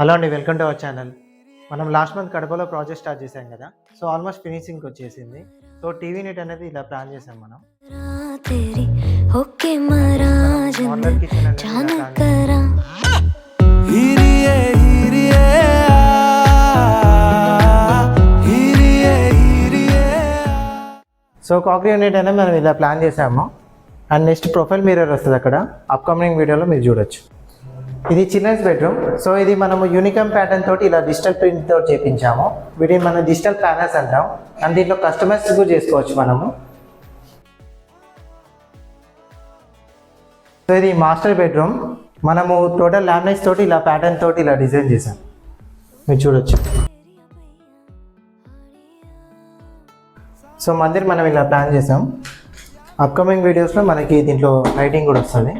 Hello అండి, welcome to our channel. మనం last month కడపలో ప్రాజెక్ట్ స్టార్ట్ చేసాం కదా. సో ఆల్మోస్ట్ ఫినిషింగ్కి వచ్చేసింది. సో టీవీ నెట్ అనేది ఇలా ప్లాన్ చేసాం మనం. మోడలర్ కిచెన్ అనేది ఇలా ప్లాన్ చేసాం. సో కాక్రీ యూనిట్ అనేది మనం ఇలా ప్లాన్ చేసాము. అండ్ నెక్స్ట్ ప్రొఫైల్ మిర్రర్ వస్తుంది అక్కడ. అప్కమింగ్ వీడియోలో మీరు చూడొచ్చు. ఇది చిల్డ్రన్స్ బెడ్రూమ్. సో ఇది మనము యూనికామ్ ప్యాటర్న్ తోటి ఇలా డిజిటల్ ప్రింట్ తోటి చేయించాము. వీటిని మనం డిజిటల్ ప్యానల్స్ అంటాం. అండ్ దీంట్లో కస్టమైజ్ కూడా చేసుకోవచ్చు మనము. సో ఇది మాస్టర్ బెడ్రూమ్. మనము టోటల్ లామినేట్స్ తోటి ఇలా ప్యాటర్న్ తోటి ఇలా డిజైన్ చేసాం, మీరు చూడొచ్చు. సో మందిర్ మనం ఇలా ప్లాన్ చేసాం. అప్కమింగ్ వీడియోస్లో మనకి దీంట్లో లైటింగ్ కూడా వస్తుంది.